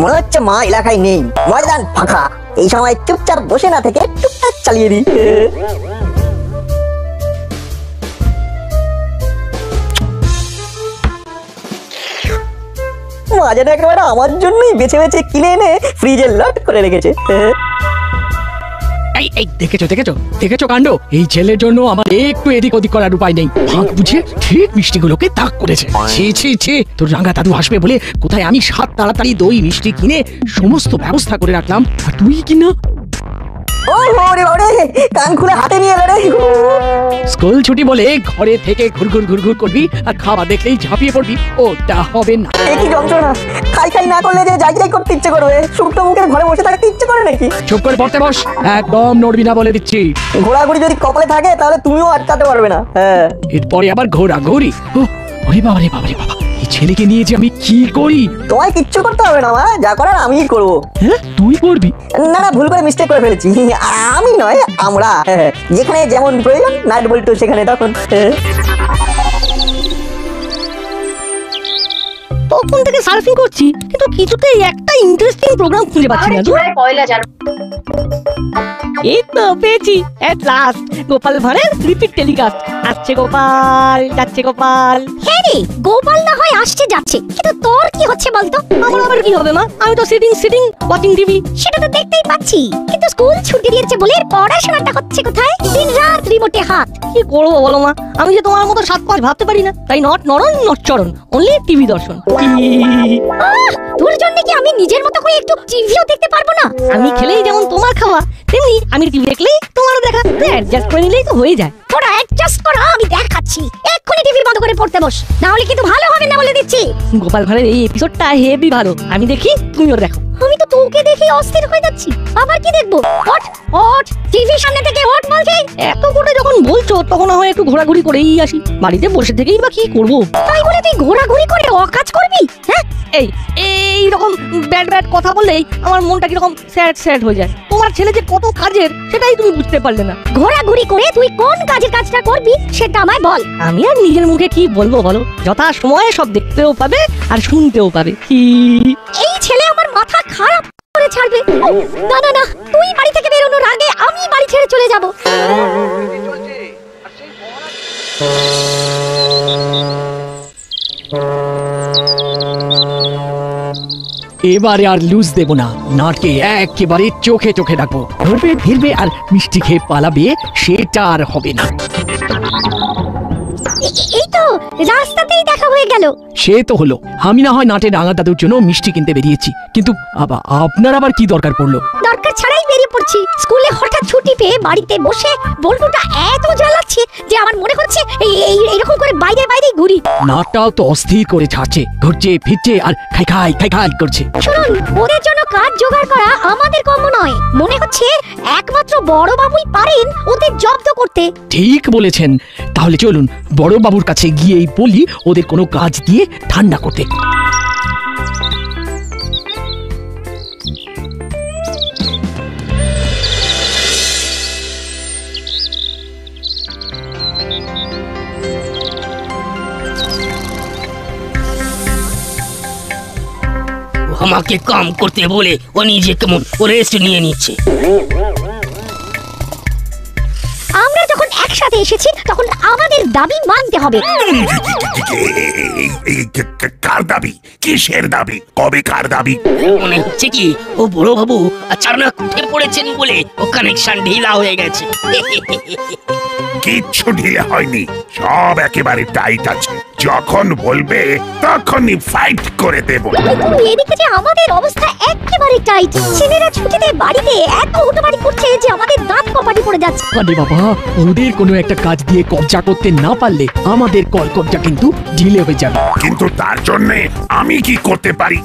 মনে হচ্ছে মা এলাকায় নেই, ময়দান ফাঁকা। এই সময় চুপচাপ বসে না থেকে টুকটাক চালিয়ে দিই। মা যেন একেবারে আমার জন্যই বেছে বেছে কিনে এনে ফ্রিজে লট করে রেখেছে। এই দেখেছো দেখেছো দেখেছো কাণ্ড। এই ছেলের জন্য আমার একটু এদিক ওদিক করার উপায় নেই। ভাগ বুঝে ঠিক মিষ্টিগুলোকে তাক করেছে। ছি ছি ছি, তোর রাঙা দাদু আসবে বলে কোথায় আমি সাত তাড়াতাড়ি দই মিষ্টি কিনে সমস্ত ব্যবস্থা করে রাখলাম, আর তুই কিনা কান খুলে হাতে নিয়ে এলো রে। স্কুল ছুটি বলে ঘরে থেকে ঘুরঘুর ঘুরঘুর করবি আর খাবার দেখলেই ঝাঁপিয়ে পড়বি, ওটা হবে না। কি যন্ত্রণা, খাই খাই না করলে যে যাই যাই করতে ইচ্ছে করবে, শুকনো মুখে ঘরে বসে থাকতে ইচ্ছে করে নাকি? চুপ করে পড়তে বস, একদম নড়বি না বলে দিচ্ছি। ঘোরাঘুরি যদি কপালে থাকে তাহলে তুমিও আটকাতে পারবে না। হ্যাঁ, এরপরে আবার ঘোরাঘুরি। ওরে বাবা রে বাবা রে বাবা, এই ছেলেকে নিয়ে যে আমি কি করি। তোমায় কিচ্ছু করতে হবে না মা, যা করার আমিই করবো। হ্যাঁ, তুই করবি? না না, ভুল করে মিস্টেক করে ফেলেছি। আমি নয়, আমরা। যেখানে যেমন প্রয়োজন নাট বল্টু সেখানে তখন। তখন থেকে সার্ফিং করছি, কিন্তু কিছুতেই একটা ইন্টারেস্টিং প্রোগ্রাম খুঁজে পাচ্ছি না। এই তো পেয়েছি, এট লাস্ট গোপাল ভাঁড়ের রিপিট টেলিকাস্ট। আসছে গোপাল, যাচ্ছে গোপাল। হ্যাঁ রে, গোপাল না হয় আসছে যাচ্ছে, কিন্তু তোর কি হচ্ছে বলতো? আমার আবার কি হবে মা? আমি তো সিটিং ওয়াচিং টিভি। সেটা তো দেখতেই পাচ্ছি, কিন্তু স্কুল ছুটি দিয়েছে বলে পড়াশোনাটা হচ্ছে কোথায়? দিন রাত রিমোটে হাত। কি করবো বলো মা, আমি যে তোমার মতো সাত পাঁচ ভাবতে পারি না, তাই নট নরন নট চরণ, অনলি টিভি দর্শন। তোর জন্য কি আমি নিজের মতো করে একটু টিভিও দেখতে পারবো না? আমি খেলেই যেমন তোমার খাওয়া, তেমনি আমি টিভি দেখলেই তোমারও দেখা। অ্যাডজাস্ট করে নিলেই তো হয়ে যায়। তোরা অ্যাডজাস্ট করো, আমি দেখাচ্ছি। এক্ষুনি টিভি বন্ধ করে পড়তে বস, না হলে কিন্তু ভালো হবে না বলে দিচ্ছি। গোপাল ভাঁড়ের এই এপিসোডটা হেভি ভালো, আমি দেখি তুমিও দেখো। আমি তো তোকে দেখি অস্থির হয়ে যাচ্ছি, আবার কি দেখবো? ওঠ ওঠ, টিভির সামনে থেকে ওঠ বলছি। এত করে যখন বলছো তখন না হয় একটু ঘোরাঘুরি করেই আসি। বাড়িতে বসে থেকেই বা কি করবো? তাই বলে তুই ঘোরাঘুরি করে অকাজ করবি? হ্যাঁ, এই রকম ব্যাড কথা বললেই আমার মনটা কিরকম স্যাড হয়ে যায়। তোমার ছেলে যে কত কাজের সেটাই তুমি বুঝতে পারলে না। ঘোরাঘুরি করে তুই কোন কাজের কাজটা করবি সেটা আমায় বল। আমি আর নিজের মুখে কি বলবো বলো? যথা সময়ে সব দেখতেও পাবে আর শুনতেও পাবে। এই ছেলে আমার মাথা খারাপ করে ছাড়বে। না না না, তুই বাড়ি থেকে বেরোনোর আগে আমি বাড়ি ছেড়ে চলে যাব। এবারে আর লুজ দেব না, নাটকে একেবারে চোখে চোখে রাখবো। ধরবে ফিরবে আর মিষ্টি খেয়ে পালাবে, সেটা আর হবে না। এই তো রাস্তাতেই দেখা হয়ে গেল। সে তো হলো, আমি না হয় নাটের রাঙা দাদুর জন্য মিষ্টি কিনতে বেরিয়েছি, কিন্তু আপনার আবার কি দরকার পড়লো? দরকার ছাড়াই বেরিয়ে পড়ছি। স্কুলে হঠাৎ ছুটি পেয়ে বাড়িতে বসে বল্টুটা এত জ্বালাচ্ছে যে আমার মনে হচ্ছে এইরকম করে বাইরে বাইরে ঘুরি। নাটটাও তো অস্থির করে ছাড়ছে, ঘুরছে ফিরছে আর খাই খাই খাই খাই করছে। শুনুন, ওদের জন্য কাজ জোগাড় করা আমাদের কর্ম নয়। মনে হচ্ছে একমাত্র বড় বাবুই পারেন ওদের জব্দ করতে। ঠিক বলেছেন, তাহলে চলুন বড় বাবুর কাছে গিয়েই বলি ওদের কোনো কাজ দিয়ে ঠান্ডা করতে। আমাকে কাম করতে বলে ও নিজে কেমন রেস্ট নিয়ে নিচ্ছে। আমরা যখন একসাথে এসেছি তখন আমাদের দাবি মানতে হবে। কার দাবি? কিসের দাবি? কবে কার দাবি? মনে হচ্ছে কি ও বড় বাবু আচানক উঠে পড়েছেন বলে ও কানেকশন ঢিলা হয়ে গেছে। কিচ্ছু ঢিলে হয়নি, সব একেবারে টাইট আছে। যখন বলবে তখনই ফাইট করে দেব। এদিকে যে আমাদের অবস্থা একেবারে টাইট। ছেলেরা ছুটিতে বাড়িতে এত হুটোপাটি করছে যে আমাদের দাঁত কপাটি পড়ে যাচ্ছে। আরে বাবা, ওদের কোনো একটা কাজ দিয়ে কবজা করতে না পারলে আমাদের কল কবজা কিন্তু ঢিলে হয়ে যাবে। কিন্তু তার জন্য আমি কি করতে পারি?